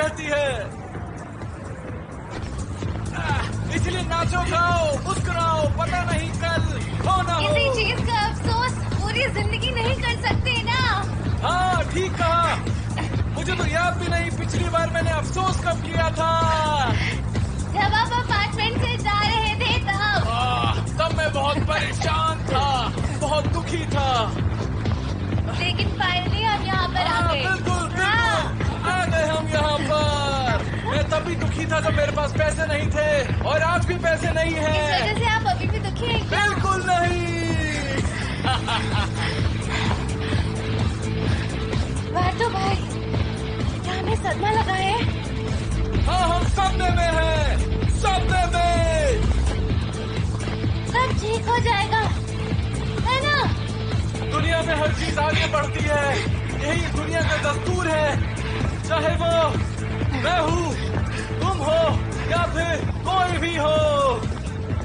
रहती है। इसलिए नाचो, गाओ, मुस्कुराओ, पता नहीं कल हो ना हो। किसी चीज का अफसोस पूरी जिंदगी नहीं कर सकते ना। हाँ, ठीक कहा। मुझे तो याद भी नहीं पिछली बार मैंने अफसोस कब किया था। जब आप अपार्टमेंट से जा रहे थे तब मैं बहुत परेशान था, बहुत दुखी था। लेकिन फाइनली हम यहाँ पर आ गए। बिल्कुल आ गए हम यहाँ पर। मैं तभी दुखी था जब मेरे पास पैसे नहीं थे, और आज भी पैसे नहीं इस है। वजह से आप अभी भी दुखी हैं क्या? बिल्कुल नहीं। बाटो भाई, क्या हमें सदमा लगा है? हाँ, हम सपने में हैं, सपने में। सब ठीक हो जाएगा, है ना? दुनिया में हर चीज आगे बढ़ती है, यही दुनिया का दस्तूर है। चाहे वो मैं हूँ, तुम हो, या फिर कोई भी हो,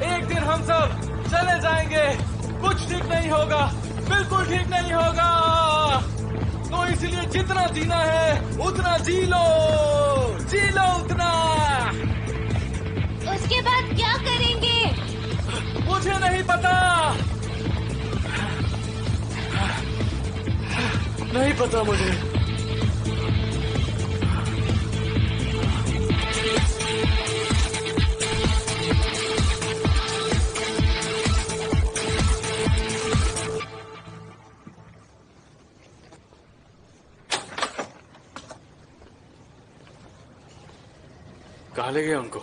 एक दिन हम सब चले जाएंगे। कुछ ठीक नहीं होगा, बिल्कुल ठीक नहीं होगा। तो इसलिए जितना जीना है उतना जी लो उतना। उसके बाद क्या करेंगे? मुझे नहीं पता, नहीं पता मुझे। कहाँ ले गए उनको?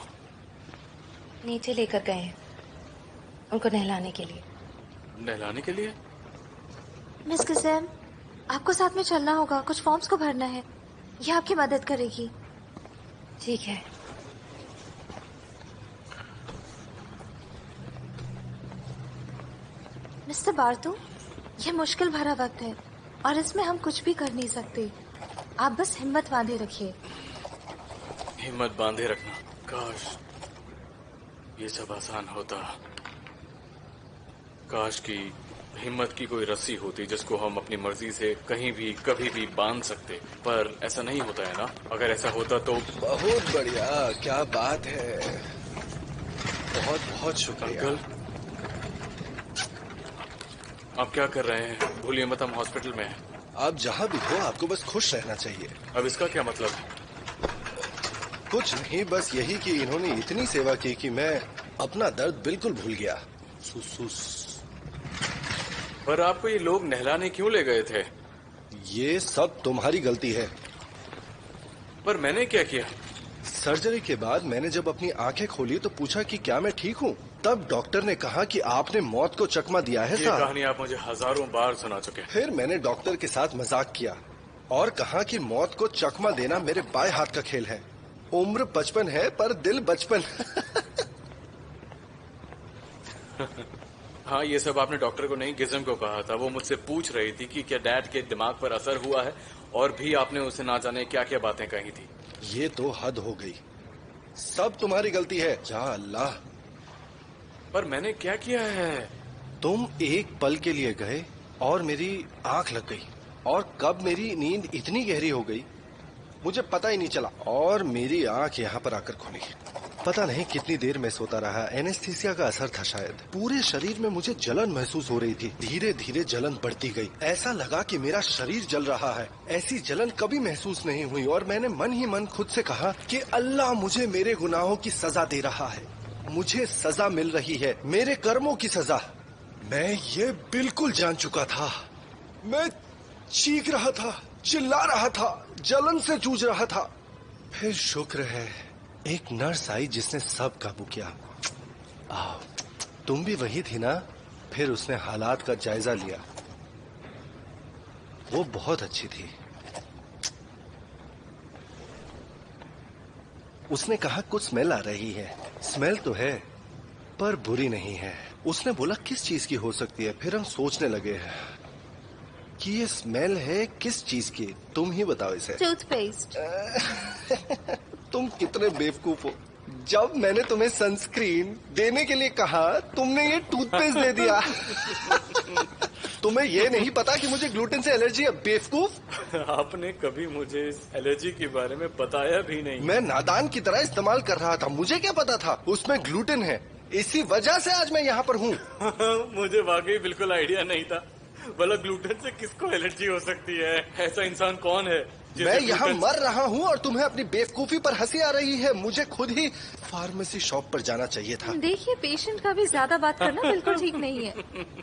नीचे लेकर गए हैं उनको नहलाने के लिए। नहलाने के लिए? मिस किसम, आपको साथ में चलना होगा, कुछ फॉर्म्स को भरना है, ये आपकी मदद करेगी। ठीक है। मिस्टर बारतू, ये मुश्किल भरा वक्त है और इसमें हम कुछ भी कर नहीं सकते। आप बस हिम्मत बांधे रखिए। हिम्मत बांधे रखना, काश ये सब आसान होता। काश की हिम्मत की कोई रस्सी होती जिसको हम अपनी मर्जी से कहीं भी कभी भी बांध सकते, पर ऐसा नहीं होता है ना। अगर ऐसा होता तो। बहुत बढ़िया, क्या बात है, बहुत बहुत शुक्रिया। अंकल, आप क्या कर रहे हैं? भूलिए मत, हम हॉस्पिटल में हैं। आप जहाँ भी हो आपको बस खुश रहना चाहिए। अब इसका क्या मतलब? कुछ नहीं, बस यही कि इन्होंने इतनी सेवा की कि मैं अपना दर्द बिल्कुल भूल गया। सुसुस। पर आपको ये लोग नहलाने क्यों ले गए थे? ये सब तुम्हारी गलती है। पर मैंने क्या किया? सर्जरी के बाद मैंने जब अपनी आंखें खोली तो पूछा कि क्या मैं ठीक हूँ। तब डॉक्टर ने कहा कि आपने मौत को चकमा दिया है ये साहब। कहानी आप मुझे हजारों बार सुना चुके हैं। फिर मैंने डॉक्टर के साथ मजाक किया और कहा कि मौत को चकमा देना मेरे बाएं हाथ का खेल है। उम्र 55 है पर दिल बचपन। हाँ, ये सब आपने डॉक्टर को नहीं, गिज़म को कहा था। वो मुझसे पूछ रही थी कि क्या डैड के दिमाग पर असर हुआ है, और भी आपने उसे ना जाने क्या क्या बातें कही थी। ये तो हद हो गई, सब तुम्हारी गलती है। या अल्लाह। पर मैंने क्या किया है? तुम एक पल के लिए गए और मेरी आंख लग गई, और कब मेरी नींद इतनी गहरी हो गई मुझे पता ही नहीं चला, और मेरी आंख यहाँ पर आकर खुली। पता नहीं कितनी देर में सोता रहा। एनेस्थीसिया का असर था शायद। पूरे शरीर में मुझे जलन महसूस हो रही थी। धीरे धीरे जलन बढ़ती गई, ऐसा लगा कि मेरा शरीर जल रहा है। ऐसी जलन कभी महसूस नहीं हुई, और मैंने मन ही मन खुद से कहा कि अल्लाह मुझे मेरे गुनाहों की सजा दे रहा है। मुझे सजा मिल रही है, मेरे कर्मों की सजा। मैं ये बिल्कुल जान चुका था। मैं चीख रहा था, चिल्ला रहा था, जलन से जूझ रहा था। फिर शुक्र है एक नर्स आई जिसने सब काबू किया। आओ, तुम भी वही थी ना? फिर उसने हालात का जायजा लिया। वो बहुत अच्छी थी। उसने कहा कुछ स्मेल आ रही है। स्मेल तो है पर बुरी नहीं है। उसने बोला किस चीज की हो सकती है। फिर हम सोचने लगे कि ये स्मेल है किस चीज की। तुम ही बताओ इसे। टूथपेस्ट। तुम कितने बेवकूफ हो। जब मैंने तुम्हें सनस्क्रीन देने के लिए कहा तुमने ये टूथपेस्ट दे दिया। तुम्हें ये नहीं पता कि मुझे ग्लूटेन से एलर्जी है, बेवकूफ। आपने कभी मुझे इस एलर्जी के बारे में बताया भी नहीं। मैं नादान की तरह इस्तेमाल कर रहा था, मुझे क्या पता था उसमें ग्लूटेन है। इसी वजह से आज मैं यहाँ पर हूँ। मुझे वाकई बिल्कुल आइडिया नहीं था। भला ग्लूटेन से किसको एलर्जी हो सकती है? ऐसा इंसान कौन है? मैं यहाँ मर रहा हूँ और तुम्हें अपनी बेवकूफी पर हंसी आ रही है। मुझे खुद ही फार्मेसी शॉप पर जाना चाहिए था। देखिए, पेशेंट का भी ज्यादा बात करना बिल्कुल ठीक नहीं है।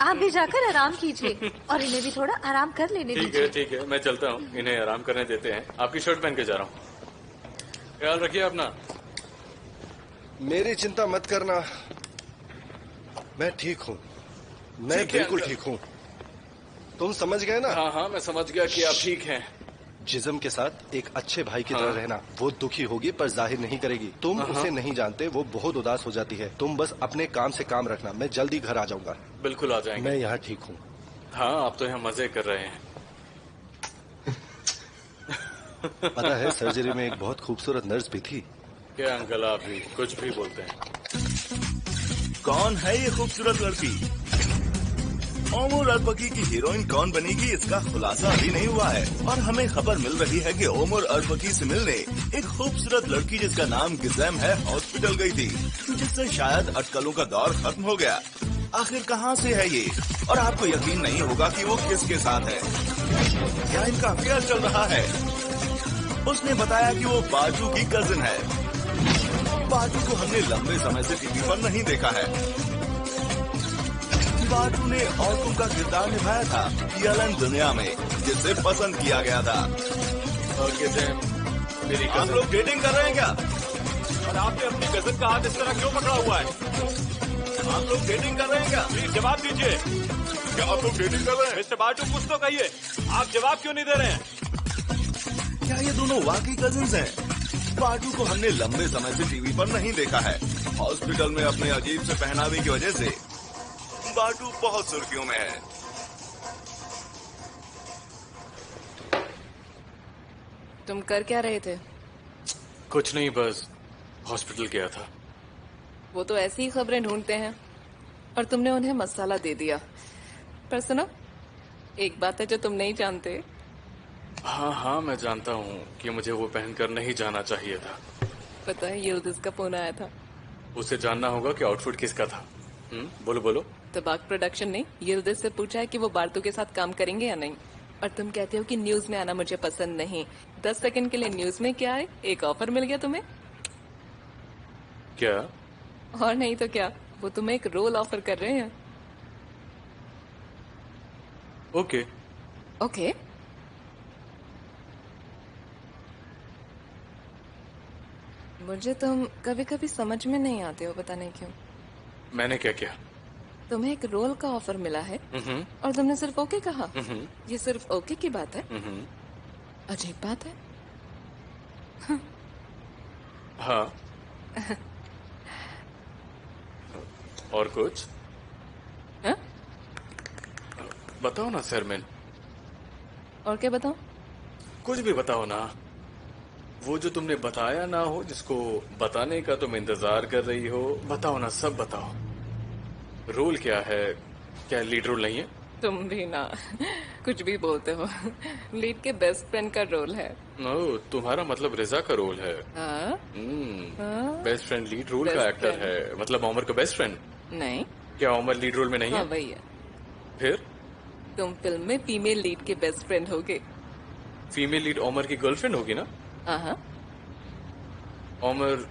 आप भी जाकर आराम कीजिए और इन्हें भी थोड़ा आराम कर लेने दीजिए। ठीक है, मैं चलता हूँ। इन्हें आराम करने देते हैं। आपकी शर्ट पहन के जा रहा हूँ। ख्याल रखिए अपना। मेरी चिंता मत करना, मैं ठीक हूँ। मैं बिल्कुल ठीक हूँ। तुम समझ गए ना? हाँ, मैं समझ गया कि आप ठीक हैं। जिस्म के साथ एक अच्छे भाई की तरह रहना। वो दुखी होगी पर जाहिर नहीं करेगी। तुम उसे नहीं जानते, वो बहुत उदास हो जाती है। तुम बस अपने काम से काम रखना। मैं जल्दी घर आ जाऊंगा। बिल्कुल आ जाएंगे। मैं यहाँ ठीक हूँ। हाँ, आप तो यहाँ मजे कर रहे हैं। पता है, सर्जरी में एक बहुत खूबसूरत नर्स भी थी। क्या अंकल, आप भी कुछ भी बोलते हैं। कौन है ये खूबसूरत लड़की? ओमर अरबकी की हीरोइन कौन बनेगी, इसका खुलासा अभी नहीं हुआ है और हमें खबर मिल रही है कि ओमर अरबकी से मिलने एक खूबसूरत लड़की जिसका नाम गिज़ैम है हॉस्पिटल गई थी, जिससे शायद अटकलों का दौर खत्म हो गया। आखिर कहाँ से है ये? और आपको यकीन नहीं होगा कि वो किसके साथ है। क्या इनका अफेयर चल रहा है? उसने बताया कि वो बाजू की कजिन है। बाजू को हमने लंबे समय से टीवी पर नहीं देखा है। बाजू ने औरतों का किरदार निभाया था यलन दुनिया में, जिसे पसंद किया गया था। और मेरी आप लोग डेटिंग कर रहे हैं क्या? और आपने अपनी कजिन का हाथ इस तरह क्यों पकड़ा हुआ है? आप लोग डेटिंग कर रहे हैं क्या? प्लीज जवाब दीजिए। क्या आप लोग डेटिंग कर रहे हैं? मिस्टर बाजू, कुछ तो कहिए। आप जवाब क्यों नहीं दे रहे हैं? क्या ये दोनों वाकई कजिन्स हैं? बाजू को हमने लंबे समय से टीवी पर नहीं देखा है। हॉस्पिटल में अपने अजीब से पहनावे की वजह से बाजू बहुत सुर्खियों में है। तुम कर क्या रहे थे? कुछ नहीं, बस हॉस्पिटल गया था। वो तो ऐसी ही खबरें ढूंढते हैं और तुमने उन्हें मसाला दे दिया। पर सुनो, एक बात है जो तुम नहीं जानते। हाँ, मैं जानता हूँ कि मुझे वो पहनकर नहीं जाना चाहिए था। पता है, यिल्दिज का फोन आया था। उसे जानना होगा कि आउटफिट किसका था। बोलो। तबाक प्रोडक्शन ने यिल्दिज से पूछा है कि वो बारतू के साथ काम करेंगे या नहीं, और तुम कहते हो कि न्यूज में आना मुझे पसंद नहीं। 10 सेकंड के लिए न्यूज में क्या है? एक ऑफर मिल गया तुम्हें। क्या? और नहीं तो क्या, वो तुम्हें एक रोल ऑफर कर रहे हैं। ओके। मुझे तुम कभी कभी समझ में नहीं आते हो, पता नहीं क्यों। मैंने क्या किया? तुम्हें एक रोल का ऑफर मिला है और तुमने सिर्फ ओके कहा। ये सिर्फ ओके की बात है? अजीब बात है। हाँ। और कुछ? हा? बताओ ना सरमैन। और क्या बताऊं? कुछ भी बताओ ना। वो जो तुमने बताया ना हो, जिसको बताने का तुम इंतजार कर रही हो, बताओ ना, सब बताओ। रोल क्या है? क्या लीड रोल नहीं है? तुम भी ना कुछ भी बोलते हो। लीड के बेस्ट फ्रेंड का रोल है। ओह, तुम्हारा मतलब रिजा का रोल है। हाँ? बेस्ट फ्रेंड लीड रोल का Best एक्टर friend। है, मतलब ओमर का बेस्ट फ्रेंड। नहीं। क्या ओमर लीड रोल में नहीं हाँ, है? वही है। फिर तुम फिल्म में फीमेल लीड के बेस्ट फ्रेंड होगे। फीमेल लीड ओमर की गर्लफ्रेंड होगी ना? हाँ। ओमर,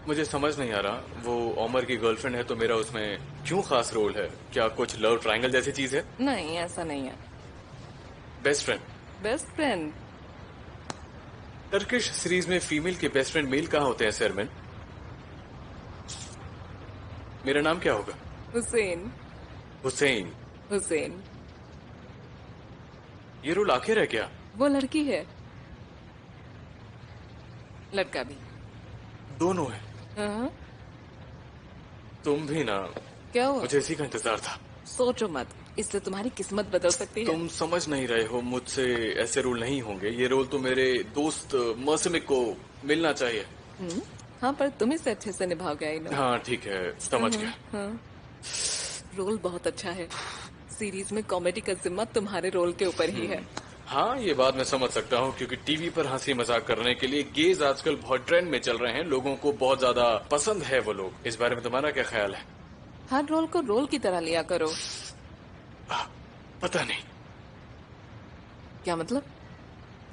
मुझे समझ नहीं आ रहा, वो ओमर की गर्लफ्रेंड है तो मेरा उसमें क्यों खास रोल है? क्या कुछ लव ट्रायंगल जैसी चीज है? नहीं, ऐसा नहीं है। Best friend. Best friend. Turkish series में फीमेल के बेस्ट फ्रेंड मेल कहाँ होते हैं सरमैन? मेरा नाम क्या होगा? हुसैन। हुसैन। ये रोल आखिर है क्या? वो लड़की है, लड़का भी। दोनों है। हाँ? तुम भी ना। क्या हुआ? मुझे इसी का इंतजार था। सोचो मत, इससे तुम्हारी किस्मत बदल सकती है। तुम समझ नहीं रहे हो, मुझसे ऐसे रोल नहीं होंगे। ये रोल तो मेरे दोस्त मौसमिक को मिलना चाहिए। हाँ, पर तुम इसे अच्छे से निभाओगे। I know. हाँ ठीक है, समझ गया। हाँ। रोल बहुत अच्छा है। सीरीज में कॉमेडी का जिम्मा तुम्हारे रोल के ऊपर ही है। हाँ, ये बात मैं समझ सकता हूँ क्योंकि टीवी पर हंसी मजाक करने के लिए गेज आजकल बहुत ट्रेंड में चल रहे हैं। लोगों को बहुत ज्यादा पसंद है वो लोग। इस बारे में तुम्हारा क्या ख्याल है? हर रोल को रोल की तरह लिया करो। पता नहीं। क्या मतलब?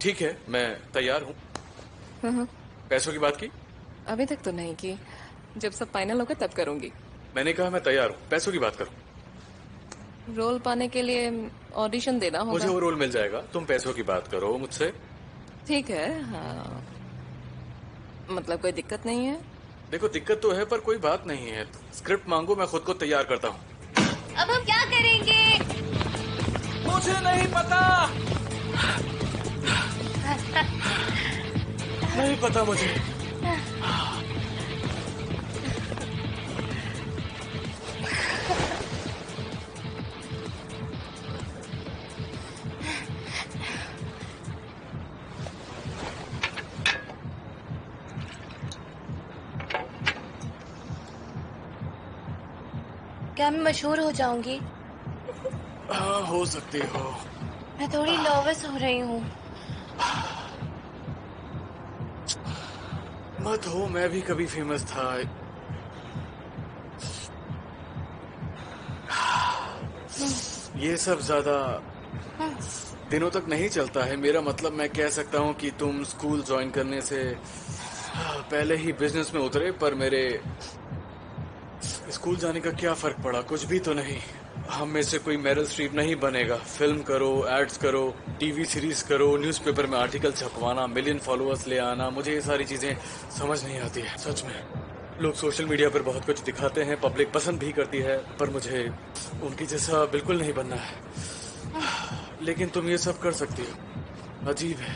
ठीक है, मैं तैयार हूँ। पैसों की बात की? अभी तक तो नहीं की, जब सब फाइनल होगा तब करूंगी। मैंने कहा मैं तैयार हूँ, पैसों की बात करो। रोल पाने के लिए ऑडिशन देना मुझे होगा। वो रोल मिल जाएगा, तुम पैसों की बात करो मुझसे। ठीक है। हाँ, मतलब कोई दिक्कत नहीं है? देखो दिक्कत तो है पर कोई बात नहीं है। स्क्रिप्ट मांगो, मैं खुद को तैयार करता हूँ। अब हम क्या करेंगे? मुझे नहीं पता। नहीं पता मुझे। क्या मैं मशहूर हो जाऊंगी? हाँ, हो सकती हो। मैं थोड़ी नर्वस हो रही हूँ। मत हो, मैं भी कभी फेमस था। ये सब ज्यादा दिनों तक नहीं चलता है। मेरा मतलब मैं कह सकता हूँ कि तुम स्कूल ज्वाइन करने से पहले ही बिजनेस में उतरे, पर मेरे स्कूल जाने का क्या फर्क पड़ा? कुछ भी तो नहीं। हम में से कोई मेरिल स्ट्रीप नहीं बनेगा। फिल्म करो, एड्स करो, टीवी सीरीज करो, न्यूज़पेपर में आर्टिकल छपवाना, मिलियन फॉलोअर्स ले आना, मुझे ये सारी चीजें समझ नहीं आती है सच में। लोग सोशल मीडिया पर बहुत कुछ दिखाते हैं, पब्लिक पसंद भी करती है, पर मुझे उनकी जैसा बिल्कुल नहीं बनना है। लेकिन तुम ये सब कर सकती हो। अजीब है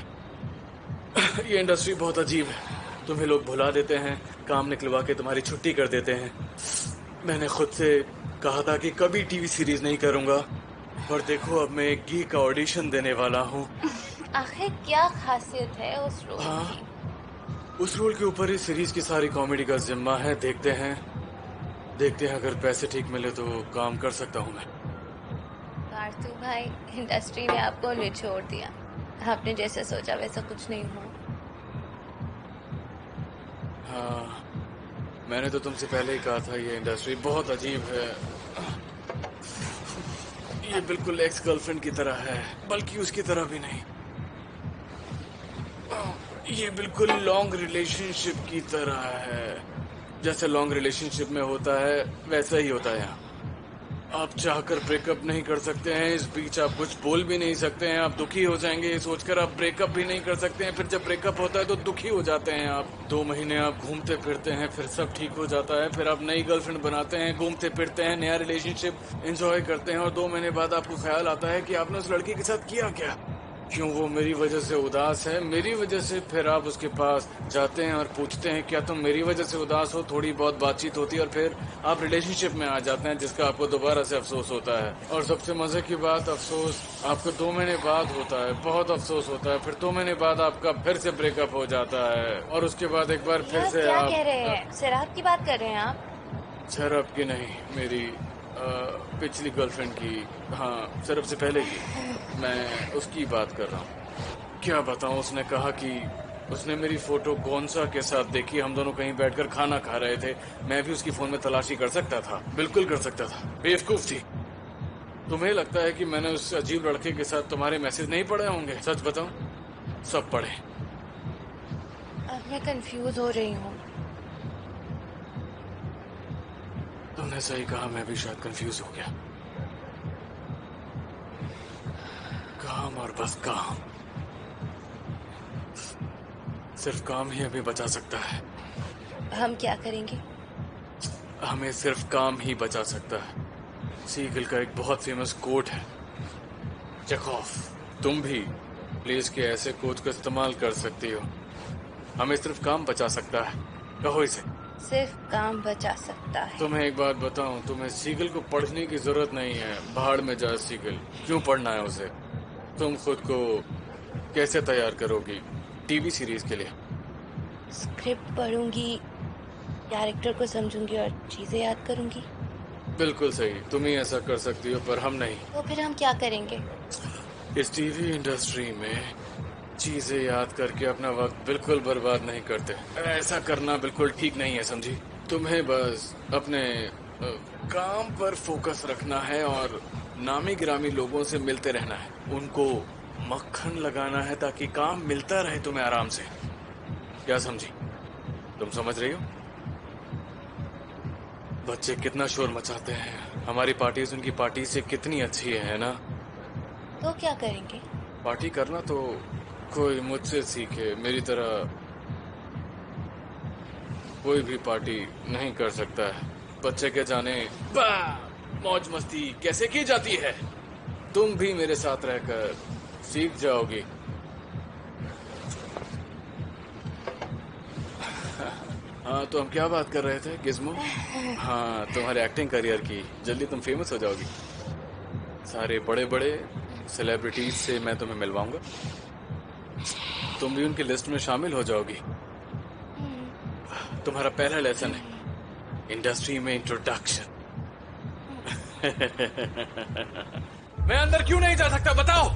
ये इंडस्ट्री, बहुत अजीब है। तुम्हें लोग भुला देते हैं, काम निकलवा के तुम्हारी छुट्टी कर देते हैं। मैंने खुद से कहा था कि कभी टीवी सीरीज नहीं करूंगा, पर देखो अब मैं एक गीक का ऑडिशन देने वाला हूँ। आखिर क्या खासियत है उस रोल की? हाँ, उस रोल के ऊपर ही सीरीज की सारी कॉमेडी का जिम्मा है। देखते हैं अगर पैसे ठीक मिले तो काम कर सकता हूँ मैं। पार्थू भाई, इंडस्ट्री ने आपको निचोड़ दिया। आपने जैसे सोचा वैसा कुछ नहीं हुआ। हाँ, मैंने तो तुमसे पहले ही कहा था ये इंडस्ट्री बहुत अजीब है। ये बिल्कुल एक्स गर्लफ्रेंड की तरह है, बल्कि उसकी तरह भी नहीं। ये बिल्कुल लॉन्ग रिलेशनशिप की तरह है। जैसे लॉन्ग रिलेशनशिप में होता है वैसा ही होता है यहाँ। आप चाहकर ब्रेकअप नहीं कर सकते हैं, इस बीच आप कुछ बोल भी नहीं सकते हैं। आप दुखी हो जाएंगे ये सोचकर, आप ब्रेकअप भी नहीं कर सकते हैं। फिर जब ब्रेकअप होता है तो दुखी हो जाते हैं आप। 2 महीने आप घूमते फिरते हैं, फिर सब ठीक हो जाता है। फिर आप नई गर्लफ्रेंड बनाते हैं, घूमते फिरते हैं, नया रिलेशनशिप एंजॉय करते हैं, और 2 महीने बाद आपको ख्याल आता है कि आपने उस लड़की के साथ किया क्या, क्यों वो मेरी वजह से उदास है, मेरी वजह से। फिर आप उसके पास जाते हैं और पूछते हैं क्या तुम मेरी वजह से उदास हो। थोड़ी बहुत बातचीत होती है और फिर आप रिलेशनशिप में आ जाते हैं, जिसका आपको दोबारा से अफसोस होता है। और सबसे मजे की बात, अफसोस आपको 2 महीने बाद होता है। बहुत अफसोस होता है। फिर 2 महीने बाद आपका फिर से ब्रेकअप हो जाता है, और उसके बाद एक बार फिर से क्या आप कह रहे हैं? शराब की बात कर रहे हैं आप? शराब की नहीं, मेरी पिछली गर्लफ्रेंड की। हाँ, शराब से पहले की। मैं उसकी बात कर रहा हूँ। क्या बताऊँ, उसने कहा कि उसने मेरी फोटो गोंसा के साथ देखी। हम दोनों कहीं बैठकर खाना खा रहे थे। मैं भी उसकी फोन में तलाशी कर सकता था, बिल्कुल कर सकता था। बेवकूफ थी। तुम्हें लगता है कि मैंने उस अजीब लड़के के साथ तुम्हारे मैसेज नहीं पढ़े होंगे? सच बताऊं, सब पढ़े। अब मैं कंफ्यूज हो रही हूँ। तुमने सही कहा, मैं भी शायद कंफ्यूज हो गया। काम और बस काम। सिर्फ काम ही हमें बचा सकता है। हम क्या करेंगे? हमें सिर्फ काम ही बचा सकता है। सीगल का एक बहुत फेमस कोट है, चेखोव। तुम भी प्लीज के ऐसे कोट का इस्तेमाल कर सकती हो। हमें सिर्फ काम बचा सकता है। कहो इसे। सिर्फ काम बचा सकता है। तुम्हें एक बात बताऊं, तुम्हें सीगल को पढ़ने की जरूरत नहीं है। भाड़ में जा सीगल, क्यों पढ़ना है उसे? तुम खुद को कैसे तैयार करोगी टीवी सीरीज के लिए? स्क्रिप्ट पढ़ूंगी, कैरेक्टर को समझूंगी और चीजें याद करूंगी। बिल्कुल सही, तुम ही ऐसा कर सकती हो पर हम नहीं। तो फिर हम क्या करेंगे? इस टीवी इंडस्ट्री में चीजें याद करके अपना वक्त बिल्कुल बर्बाद नहीं करते। ऐसा करना बिल्कुल ठीक नहीं है, समझी? तुम्हें बस अपने काम पर फोकस रखना है और नामी गिरामी लोगों से मिलते रहना है, उनको मक्खन लगाना है ताकि काम मिलता रहे तुम्हें आराम से। क्या समझी? तुम समझ रही हो? बच्चे कितना शोर मचाते हैं, हमारी पार्टीज उनकी पार्टी से कितनी अच्छी है ना? तो क्या करेंगे? पार्टी करना तो कोई मुझसे सीखे, मेरी तरह कोई भी पार्टी नहीं कर सकता है। बच्चे के जाने मौज मस्ती कैसे की जाती है, तुम भी मेरे साथ रहकर सीख जाओगी। हाँ, तो हम क्या बात कर रहे थे गिज़्मो? हाँ, तुम्हारे एक्टिंग करियर की। जल्दी तुम फेमस हो जाओगी। सारे बड़े बड़े सेलिब्रिटीज से मैं तुम्हें मिलवाऊंगा, तुम भी उनकी लिस्ट में शामिल हो जाओगी। तुम्हारा पहला लेसन है इंडस्ट्री में इंट्रोडक्शन। मैं अंदर क्यों नहीं जा सकता, बताओ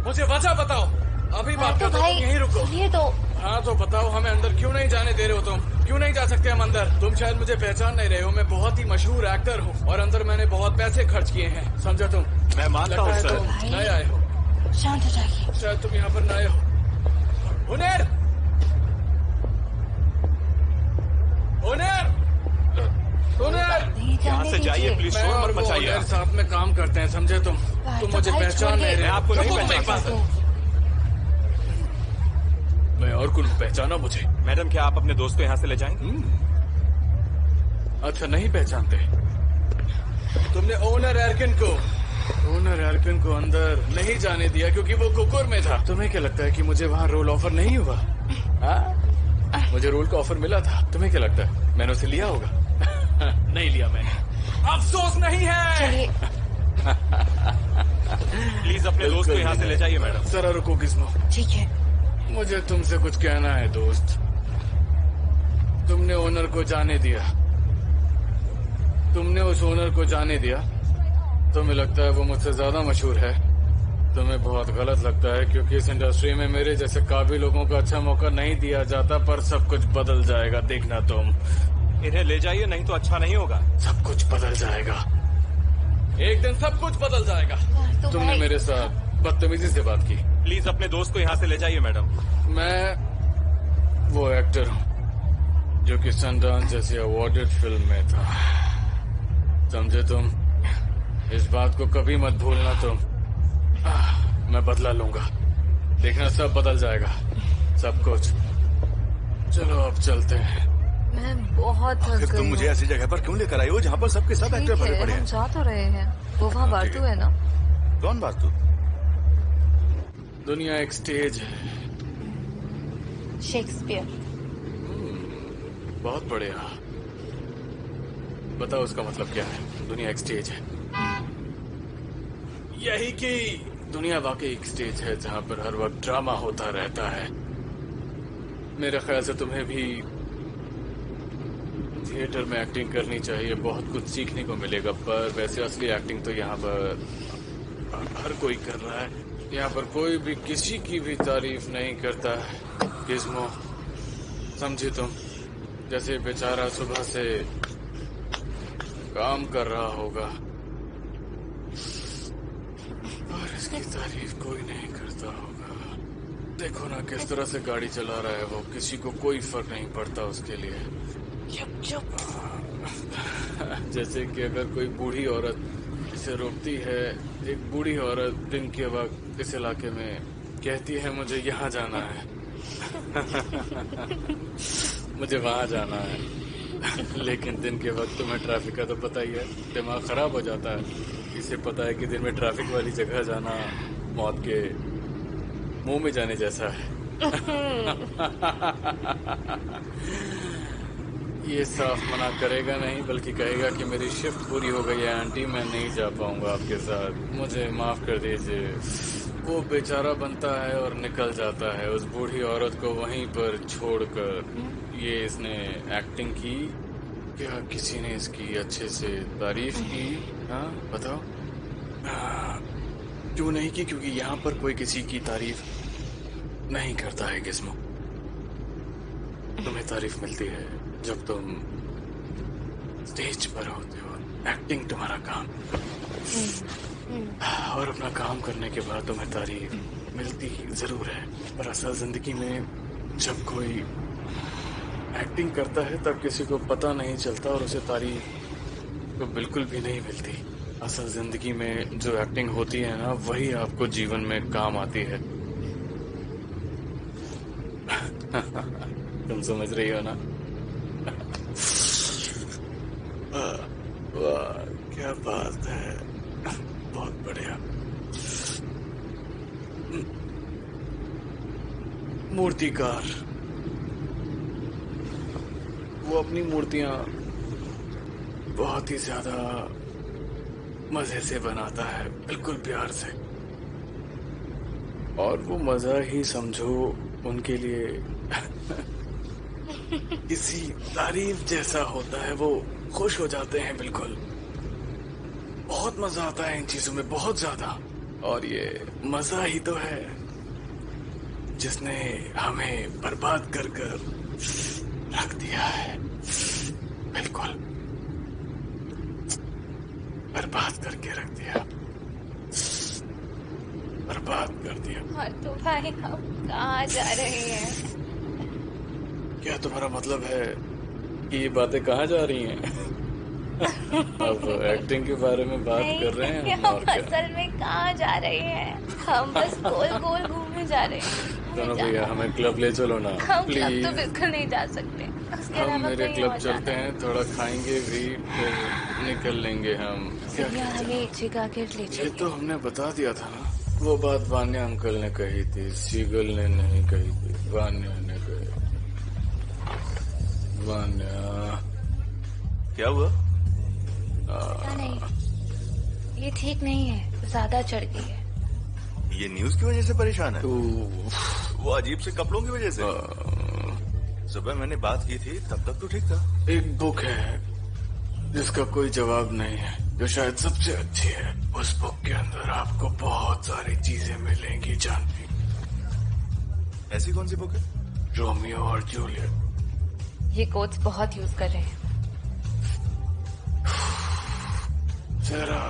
मुझे, वजह बताओ। अभी बात तो करता भाई हूँ, यहीं रुको। सुनिए तो। हाँ तो बताओ, हमें अंदर क्यों नहीं जाने दे रहे हो तुम? क्यों नहीं जा सकते हम अंदर? तुम शायद मुझे पहचान नहीं रहे हो, मैं बहुत ही मशहूर एक्टर हूँ और अंदर मैंने बहुत पैसे खर्च किए हैं, समझे तुम? मैं मानता हूँ सर। तुम भाई। नए आए हो, शांत हो जाइए। शायद तुम यहाँ पर नए हो। हुनर, हुनर, हुनर, नहीं यहाँ जाने से जाइए दीजिए। प्लीज, मैं शोर और मत वो मचाइए। हुनर साथ में काम करते हैं, समझे तुम? तुम तो मुझे भाई पहचान छोड़िए। नहीं रहे। मैं आपको नहीं रुको तुम एक पहचानता। बात। मैं और कुछ पहचाना मुझे? मैडम क्या आप अपने दोस्त को यहाँ से ले जाएंगे? अच्छा, नहीं पहचानते? तुमने ओनर एरकिन को अंदर नहीं जाने दिया क्योंकि वो कुकुर में था। तुम्हें क्या लगता है कि मुझे वहाँ रोल ऑफर नहीं हुआ? हाँ? मुझे रोल का ऑफर मिला था, तुम्हें क्या लगता है मैंने उसे लिया होगा? नहीं लिया मैंने, अफसोस नहीं है। चलिए। प्लीज अपने दोस्त को यहाँ से ले जाइए मैडम। जरा रुको गिज़्मो, ठीक है। मुझे तुमसे कुछ कहना है दोस्त। तुमने ओनर को जाने दिया, तुमने उस ओनर को जाने दिया। तुम्हें लगता है वो मुझसे ज्यादा मशहूर है? तुम्हें बहुत गलत लगता है क्योंकि इस इंडस्ट्री में मेरे जैसे काबिल लोगों को अच्छा मौका नहीं दिया जाता, पर सब कुछ बदल जाएगा, देखना तुम। इन्हें ले जाइए, नहीं तो अच्छा नहीं होगा। सब कुछ बदल जाएगा, एक दिन सब कुछ बदल जाएगा। तो तुमने भाई- मेरे साथ बदतमीजी से बात की। प्लीज अपने दोस्त को यहाँ से ले जाइए मैडम। मैं वो एक्टर हूँ जो कि सनडांस जैसी अवार्डेड फिल्म में था, समझे तुम? इस बात को कभी मत भूलना तुम। मैं बदला लूंगा, देखना सब बदल जाएगा, सब कुछ। चलो अब चलते हैं। मैं बहुत थक फिर गई तुम मुझे हूँ। ऐसी जगह पर क्यों लेकर आई हो जहाँ पर सबके सब ठीक एक्टर भरे है, पड़े हम हैं? जा तो रहे हैं। वो वहाँ हाँ, ठीक बातू है ना? कौन बात तू? दुनिया एक स्टेज है। शेक्सपियर। बहुत बढ़िया, बताओ उसका मतलब क्या है? दुनिया एक स्टेज है। यही कि दुनिया वाकई एक स्टेज है जहाँ पर हर वक्त ड्रामा होता रहता है। मेरे ख्याल से तुम्हें भी थिएटर में एक्टिंग करनी चाहिए, बहुत कुछ सीखने को मिलेगा। पर वैसे असली एक्टिंग तो यहाँ पर हर कोई कर रहा है। यहाँ पर कोई भी किसी की भी तारीफ नहीं करता है गिज़्मो, समझी तुम? जैसे बेचारा सुबह से काम कर रहा होगा और इसकी तारीफ कोई नहीं करता होगा। देखो ना किस तरह से गाड़ी चला रहा है वो, किसी को कोई फर्क नहीं पड़ता उसके लिए। चुप चुप। जैसे कि अगर कोई बूढ़ी औरत इसे रोकती है, एक बूढ़ी औरत दिन के वक्त इस इलाके में कहती है मुझे यहाँ जाना है, मुझे वहाँ जाना है, लेकिन दिन के वक्त तुम्हें ट्रैफिक का तो पता ही है, दिमाग खराब हो जाता है। इसे पता है कि दिन में ट्रैफिक वाली जगह जाना मौत के मुंह में जाने जैसा है। ये साफ मना करेगा नहीं, बल्कि कहेगा कि मेरी शिफ्ट पूरी हो गई है आंटी, मैं नहीं जा पाऊंगा आपके साथ, मुझे माफ कर दीजिए। वो बेचारा बनता है और निकल जाता है उस बूढ़ी औरत को वहीं पर छोड़कर। ये इसने एक्टिंग की क्या किसी ने इसकी अच्छे से तारीफ की? हाँ बताओ। क्यों नहीं की? क्योंकि यहाँ पर कोई किसी की तारीफ नहीं करता है गिज़्मो। तुम्हें तारीफ मिलती है जब तुम स्टेज पर होते हो। एक्टिंग तुम्हारा काम, और अपना काम करने के बाद तुम्हें तारीफ मिलती जरूर है। पर असल जिंदगी में जब कोई एक्टिंग करता है तब किसी को पता नहीं चलता और उसे तारीफ तो बिल्कुल भी नहीं मिलती। असल जिंदगी में जो एक्टिंग होती है ना, वही आपको जीवन में काम आती है। तुम समझ रही हो ना? वाह क्या बात है, बहुत बढ़िया। मूर्तिकार, वो अपनी मूर्तियां बहुत ही ज्यादा मजे से बनाता है, बिल्कुल प्यार से। और वो मजा ही समझो उनके लिए किसी तारीफ जैसा होता है। वो खुश हो जाते हैं बिल्कुल। बहुत मजा आता है इन चीजों में, बहुत ज्यादा। और ये मजा ही तो है जिसने हमें बर्बाद कर कर रख दिया है। बिल्कुल बर्बाद करके रख दिया, बर्बाद कर दिया। हाँ तो भाई हम कहाँ जा रहे हैं? क्या तुम्हारा मतलब है कि ये बातें कहाँ जा रही हैं? अब एक्टिंग के बारे में बात कर रहे हैं हम, और क्या? असल में कहाँ जा रहे हैं? हम बस गोल गोल घूमने जा रहे हैं। दोनों भैया हमें क्लब ले चलो ना हम क्लब प्लीज। तो बिल्कुल नहीं जा सकते। उसके हम अलावा मेरे कहीं क्लब और चलते जाना है। हैं, थोड़ा खाएंगे भी, फिर निकल लेंगे हम। क्या भैया कहते हमें जगह के ले हैं? ये चलिए। तो हमने बता दिया था ना। वो बात वान्या अंकल ने कही थी, सीगल ने नहीं कही थी, वान्या ने कही। वान्या क्या हुआ? पता नहीं, ये ठीक नहीं है, ज्यादा चढ़ गई है। ये न्यूज की वजह से परेशान है? तो वो अजीब से कपड़ों की वजह से? सुबह मैंने बात की थी, तब तक तो ठीक था। एक बुक है जिसका कोई जवाब नहीं है, जो शायद सबसे अच्छी है। उस बुक के अंदर आपको बहुत सारी चीजें मिलेंगी जानवी। ऐसी कौन सी बुक है? रोमियो और जूलियट। ये कोट्स बहुत यूज कर रहे हैं। जरा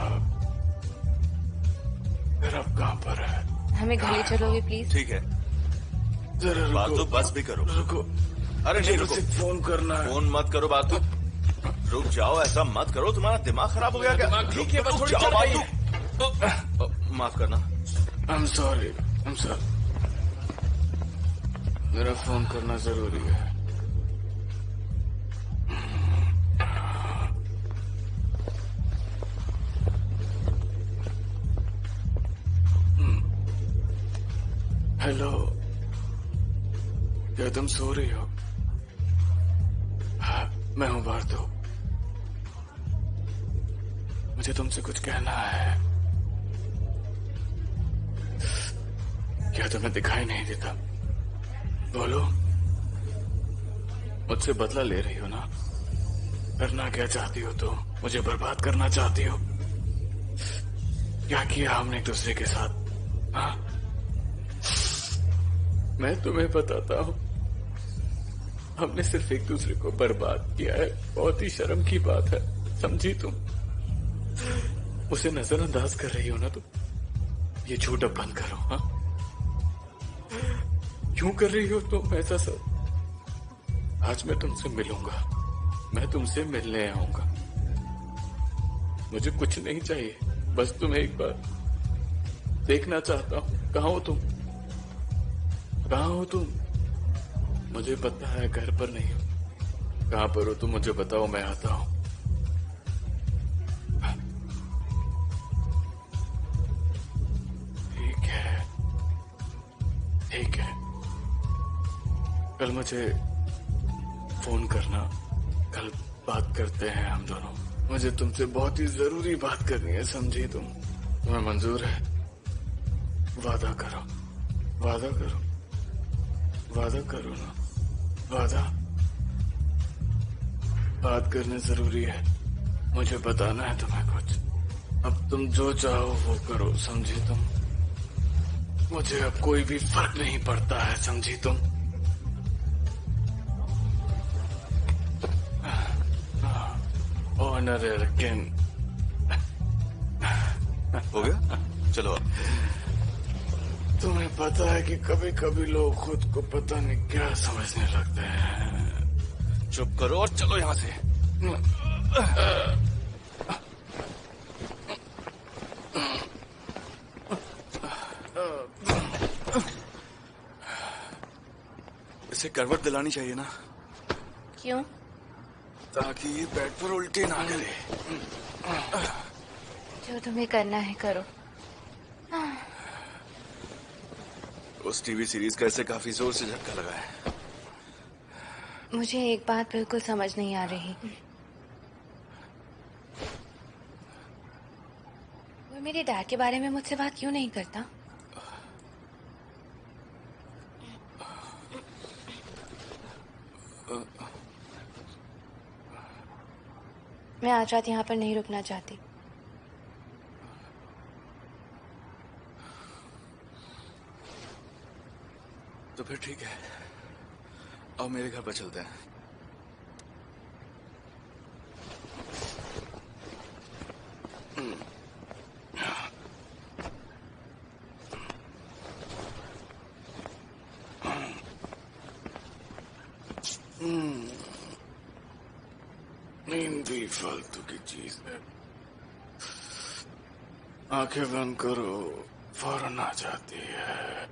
कहाँ पर है? हमें घर ले चलोगे प्लीज? ठीक है, जरा बात रुको, तो बस भी करो। रुको। अरे नहीं मुझे रुको, उसे फोन करना है। फोन मत करो, बात तो रुक जाओ। ऐसा मत करो, तुम्हारा दिमाग खराब हो गया क्या? दिमाग ठीक है, बस रुक थोड़ी जाओ, चढ़ बात गई तो माफ करना। I'm sorry, I'm sorry। मेरा फोन करना जरूरी है। हेलो, क्या तुम सो रही हो? हाँ, मैं हूँ बार्थो। मुझे तुमसे कुछ कहना है। क्या तुम्हें दिखाई नहीं देता? बोलो। मुझसे बदला ले रही हो ना? करना क्या चाहती हो तुम? मुझे बर्बाद करना चाहती हो? क्या किया हमने एक दूसरे के साथ? हाँ, मैं तुम्हें बताता हूँ, हमने सिर्फ एक दूसरे को बर्बाद किया है। बहुत ही शर्म की बात है, समझी तुम? उसे नजरअंदाज कर रही हो ना तुम? ये झूठ अब बंद करो। हाँ, क्यों कर रही हो तुम ऐसा सब? आज मैं तुमसे मिलूंगा, मैं तुमसे मिलने आऊंगा। मुझे कुछ नहीं चाहिए, बस तुम्हें एक बार देखना चाहता हूँ। कहाँ हो तुम? कहाँ हो तुम? मुझे पता है घर पर नहीं हो। कहाँ पर हो तुम? मुझे बताओ, मैं आता हूँ। ठीक है, ठीक है। कल मुझे फोन करना, कल बात करते हैं हम दोनों। मुझे तुमसे बहुत ही जरूरी बात करनी है, समझी तुम? तुम्हें मंजूर है? वादा करो, वादा करो, वादा करो ना, वादा, बात करना जरूरी है। मुझे बताना है तुम्हें कुछ। अब तुम जो चाहो वो करो, समझी तुम? मुझे अब कोई भी फर्क नहीं पड़ता है, समझी तुम? Honour king. हो गया? चलो अब। तुम्हें पता है कि कभी कभी लोग खुद को पता नहीं क्या समझने लगते हैं। चुप करो और चलो यहाँ से। इसे करवट दिलानी चाहिए ना, क्यों? ताकि ये बेड पर उल्टे ना करे। जो तुम्हें करना है करो। उस टीवी सीरीज का इसे काफी जोर से झटका लगा है। मुझे एक बात बिल्कुल समझ नहीं आ रही। वो मेरे डैड के बारे में मुझसे बात क्यों नहीं करता? मैं आज रात यहाँ पर नहीं रुकना चाहती। तो फिर ठीक है, अब मेरे घर पर चलते हैं। नींद भी फालतू की चीज है। आंखें बंद करो, फौरन आ जाती है।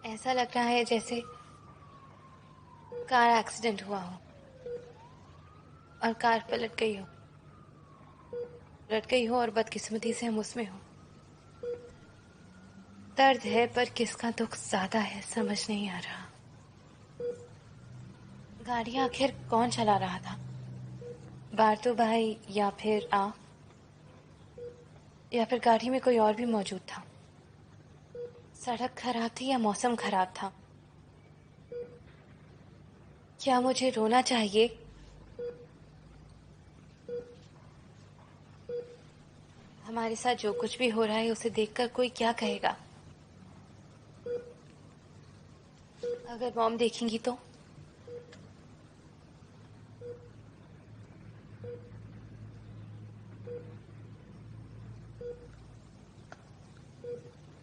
ऐसा लग रहा है जैसे कार एक्सीडेंट हुआ हो और कार पलट गई हो और बदकिस्मती से हम उसमें हो। दर्द है पर किसका दुख ज्यादा है समझ नहीं आ रहा। गाड़ी आखिर कौन चला रहा था? बारतू भाई या फिर आप, या फिर गाड़ी में कोई और भी मौजूद था? सड़क खराब थी या मौसम खराब था? क्या मुझे रोना चाहिए? हमारे साथ जो कुछ भी हो रहा है उसे देखकर कोई क्या कहेगा? अगर मॉम देखेंगी तो?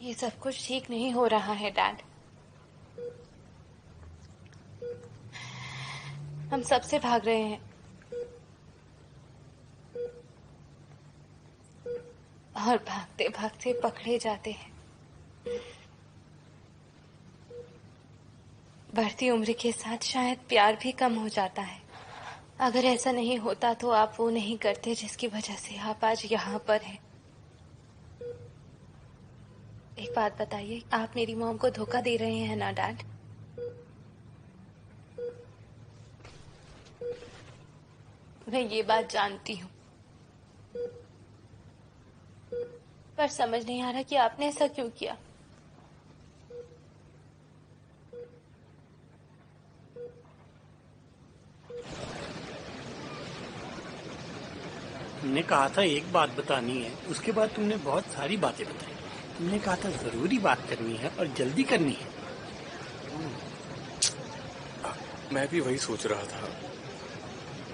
ये सब कुछ ठीक नहीं हो रहा है डैड। हम सबसे भाग रहे हैं और भागते भागते पकड़े जाते हैं। बढ़ती उम्र के साथ शायद प्यार भी कम हो जाता है। अगर ऐसा नहीं होता तो आप वो नहीं करते जिसकी वजह से आप आज यहाँ पर हैं। एक बात बताइए, आप मेरी मॉम को धोखा दे रहे हैं ना डैड? मैं ये बात जानती हूँ, पर समझ नहीं आ रहा कि आपने ऐसा क्यों किया। तुमने कहा था एक बात बतानी है, उसके बाद तुमने बहुत सारी बातें बताई। तुमने कहा था जरूरी बात करनी है और जल्दी करनी है। मैं भी वही सोच रहा था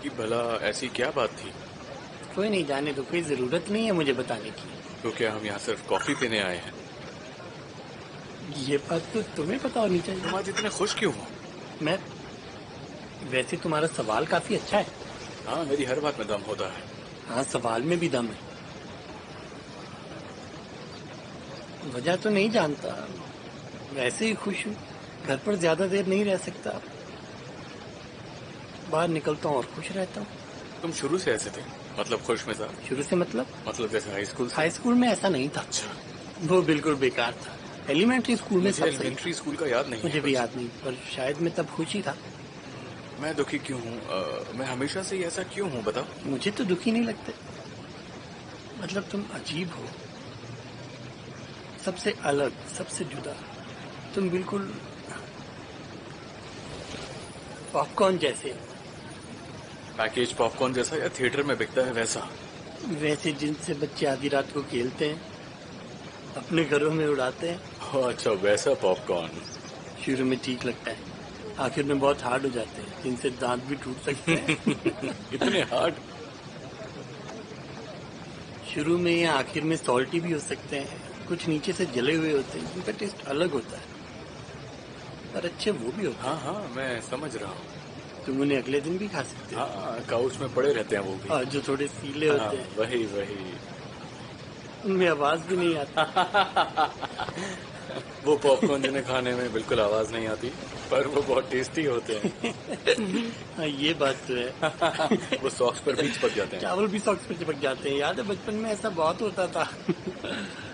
कि भला ऐसी क्या बात थी। कोई नहीं, जाने दो, कोई जरूरत नहीं है मुझे बताने की। तो क्या हम यहाँ सिर्फ कॉफी पीने आए हैं? ये बात तो तुम्हें पता होनी चाहिए। तुम आज इतने खुश क्यों हो? मैं वैसे तुम्हारा सवाल काफी अच्छा है। हाँ, मेरी हर बात में दम होता है। हाँ, सवाल में भी दम है। वजह तो नहीं जानता, वैसे ही खुश हूँ। घर पर ज्यादा देर नहीं रह सकता, बाहर निकलता हूँ और खुश रहता हूँ। तुम शुरू से ऐसे थे? मतलब खुश मिजाज? शुरू से मतलब जैसे हाई स्कूल से? हाई स्कूल में ऐसा नहीं था। अच्छा, वो बिल्कुल बेकार था। एलिमेंट्री स्कूल में सब सही था। एलिमेंट्री स्कूल का याद नहीं मुझे है भी कुछ। याद नहीं, पर शायद मैं तब खुश ही था। मैं दुखी क्यों हूँ? मैं हमेशा से ही ऐसा क्यों हूँ, बताओ। मुझे तो दुखी नहीं लगते। मतलब तुम अजीब हो, सबसे अलग, सबसे जुदा। तुम बिल्कुल पॉपकॉर्न जैसे, पैकेज पॉपकॉर्न जैसा या थिएटर में बिकता है वैसा? वैसे जिनसे बच्चे आधी रात को खेलते हैं, अपने घरों में उड़ाते हैं। अच्छा, वैसा पॉपकॉर्न। शुरू में ठीक लगता है, आखिर में बहुत हार्ड हो जाते हैं, जिनसे दांत भी टूट सकते हैं। इतने हार्ड? शुरू में या आखिर में सॉल्टी भी हो सकते हैं, कुछ नीचे से जले हुए होते हैं, जिनका टेस्ट अलग होता है, पर अच्छे वो भी होते हैं। हाँ हाँ, मैं समझ रहा हूँ। तुम उन्हें अगले दिन भी खा सकते हो। हाँ, काउच में पड़े रहते हैं वो भी। और जो थोड़े सीले हाँ, होते हैं, वही वही। उनमें आवाज भी नहीं आती। वो पॉपकॉर्न जिन्हें खाने में बिल्कुल आवाज नहीं आती, पर वो बहुत टेस्टी होते हैं। हाँ, ये बात तो है। वो सॉक्स पर भी चिपक जाते हैं। चावल भी सॉक्स पर चिपक जाते हैं। याद है बचपन में ऐसा बहुत होता था।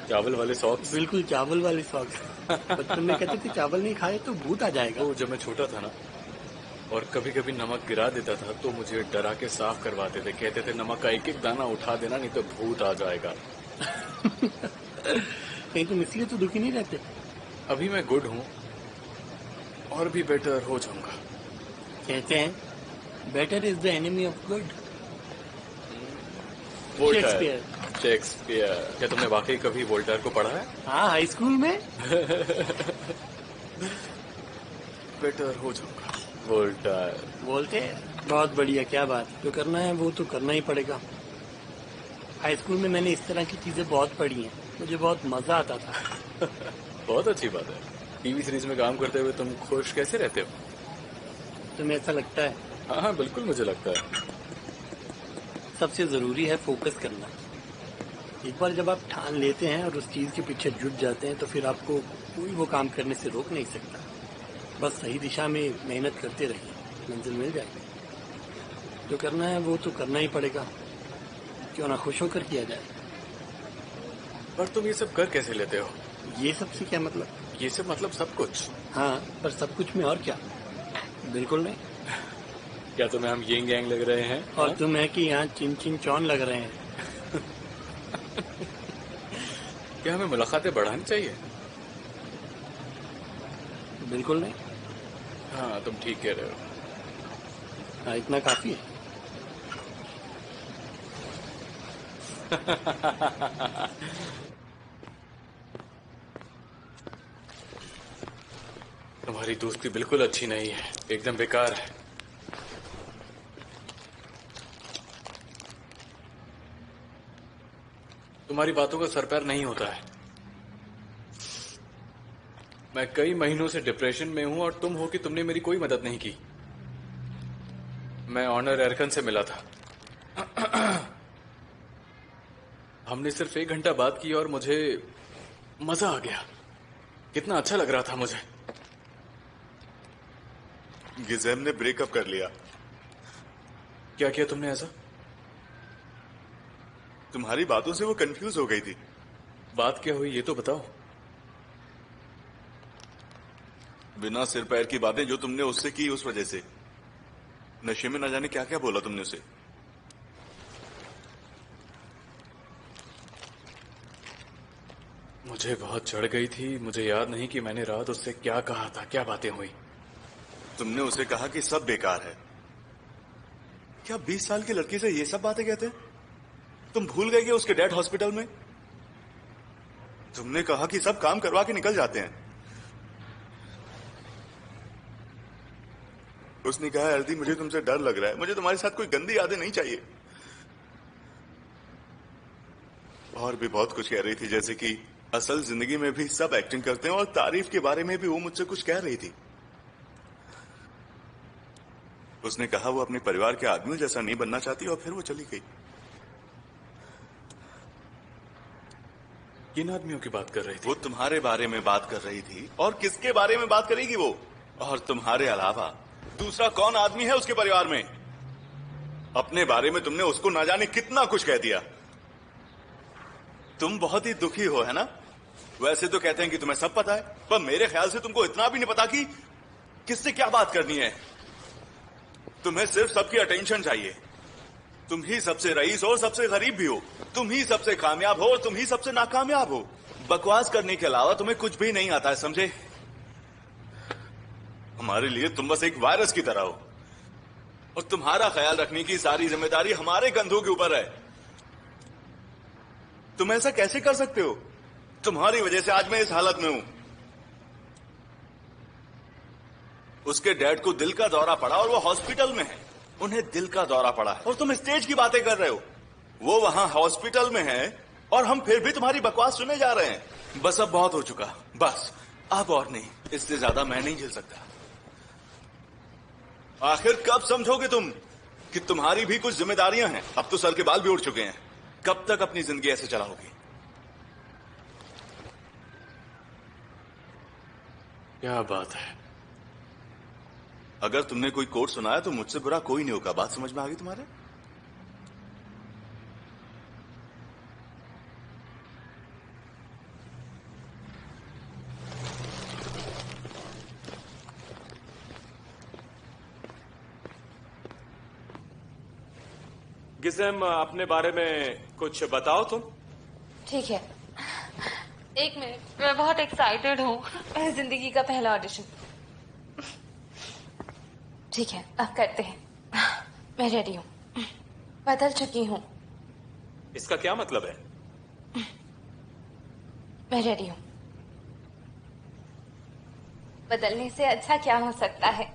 चावल वाले सॉक्स? बिल्कुल, चावल वाले सॉक्स। बचपन में कहते थे चावल नहीं खाए तो भूत आ जाएगा। वो जब मैं छोटा था ना, और कभी कभी नमक गिरा देता था, तो मुझे डरा के साफ करवाते थे। कहते थे नमक का एक एक दाना उठा देना, नहीं तो भूत आ जाएगा। कहीं तुम इसलिए तो दुखी नहीं रहते? अभी मैं गुड हूँ, और भी बेटर हो जाऊंगा। कहते हैं better is the enemy of good. Voltaire. Shakespeare. क्या तुमने वाकई कभी वोल्टायर को पढ़ा है? हाँ, हाई स्कूल में। बेटर हो जाऊंगा। वोल्टायर बोलते हैं बहुत बढ़िया, क्या बात। जो करना है वो तो करना ही पड़ेगा। हाई स्कूल में मैंने इस तरह की चीजें बहुत पढ़ी हैं, मुझे बहुत मजा आता था। बहुत अच्छी बात है। टीवी सीरीज में काम करते हुए तुम खुश कैसे रहते हो? तुम्हें ऐसा लगता है? हाँ हाँ, बिल्कुल मुझे लगता है। सबसे जरूरी है फोकस करना। एक बार जब आप ठान लेते हैं और उस चीज के पीछे जुट जाते हैं, तो फिर आपको कोई वो काम करने से रोक नहीं सकता। बस सही दिशा में मेहनत करते रहिए, मंजिल मिल जाएगी। जो करना है वो तो करना ही पड़ेगा, क्यों ना खुश होकर किया जाए। पर तुम ये सब कर कैसे लेते हो? ये सब से क्या मतलब? ये सब मतलब सब कुछ? हाँ, पर सब कुछ में और क्या? बिल्कुल नहीं। क्या तुम्हें हम यिंग यांग लग रहे हैं? और तुम है कि यहाँ चिन चिन चौन लग रहे हैं। क्या हमें मुलाकातें बढ़ानी चाहिए? बिल्कुल नहीं। हाँ, तुम ठीक कह रहे हो। हाँ, इतना काफी है। तुम्हारी दोस्ती बिल्कुल अच्छी नहीं है, एकदम बेकार है। तुम्हारी बातों का सर पैर नहीं होता है। मैं कई महीनों से डिप्रेशन में हूं, और तुम हो कि तुमने मेरी कोई मदद नहीं की। मैं ऑनर एरकन से मिला था। हमने सिर्फ 1 घंटा बात की और मुझे मजा आ गया। कितना अच्छा लग रहा था मुझे। गिज़ेम ने ब्रेकअप कर लिया। क्या किया तुमने ऐसा? तुम्हारी बातों से वो कंफ्यूज हो गई थी। बात क्या हुई ये तो बताओ। बिना सिर पैर की बातें जो तुमने उससे की, उस वजह से नशे में न जाने क्या क्या बोला तुमने उसे। मुझे बहुत चढ़ गई थी। मुझे याद नहीं कि मैंने रात उससे क्या कहा था, क्या बातें हुई। तुमने उसे कहा कि सब बेकार है। क्या 20 साल की लड़की से ये सब बातें कहते हैं? तुम भूल गए कि उसके डैड हॉस्पिटल में? तुमने कहा कि सब काम करवा के निकल जाते हैं। उसने कहा अर्दी, मुझे तुमसे डर लग रहा है, मुझे तुम्हारे साथ कोई गंदी यादें नहीं चाहिए। और भी बहुत कुछ कह रही थी, जैसे कि असल जिंदगी में भी सब एक्टिंग करते हैं, और तारीफ के बारे में भी वो मुझसे कुछ कह रही थी। उसने कहा वो अपने परिवार के आदमियों जैसा नहीं बनना चाहती, और फिर वो चली गई। किन आदमियों की बात कर रही थी? वो तुम्हारे बारे में बात कर रही थी। और किसके बारे में बात करेगी वो? और तुम्हारे अलावा दूसरा कौन आदमी है उसके परिवार में? अपने बारे में तुमने उसको ना जाने कितना कुछ कह दिया। तुम बहुत ही दुखी हो, है ना? वैसे तो कहते हैं कि तुम्हें सब पता है, पर मेरे ख्याल से तुमको इतना भी नहीं पता कि किससे क्या बात करनी है। तुम्हें सिर्फ सबकी अटेंशन चाहिए। तुम ही सबसे रईस हो, सबसे गरीब भी हो। तुम ही सबसे कामयाब हो और तुम ही सबसे नाकामयाब हो। बकवास करने के अलावा तुम्हें कुछ भी नहीं आता है, समझे? हमारे लिए तुम बस एक वायरस की तरह हो। और तुम्हारा ख्याल रखने की सारी जिम्मेदारी हमारे कंधों के ऊपर है। तुम ऐसा कैसे कर सकते हो? तुम्हारी वजह से आज मैं इस हालत में हूं। उसके डैड को दिल का दौरा पड़ा और वो हॉस्पिटल में है। उन्हें दिल का दौरा पड़ा और तुम स्टेज की बातें कर रहे हो। वो वहां हॉस्पिटल में है और हम फिर भी तुम्हारी बकवास सुने जा रहे हैं। बस अब बहुत हो चुका, बस अब और नहीं, इससे ज्यादा मैं नहीं झेल सकता। आखिर कब समझोगे तुम कि तुम्हारी भी कुछ जिम्मेदारियां हैं? अब तो सर के बाल भी उड़ चुके हैं। कब तक अपनी जिंदगी ऐसे चलाओगी? क्या बात है? अगर तुमने कोई कोट सुनाया तो मुझसे बुरा कोई नहीं होगा। बात समझ में आ गई तुम्हारे? गिज़ेम, अपने बारे में कुछ बताओ तुम। ठीक है, एक मिनट, मैं बहुत एक्साइटेड हूँ। जिंदगी का पहला ऑडिशन। ठीक है, अब करते हैं। मैं रेडी हूँ, बदल चुकी हूँ। इसका क्या मतलब है? मैं रेडी हूँ। बदलने से अच्छा क्या हो सकता है,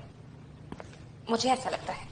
मुझे ऐसा लगता है।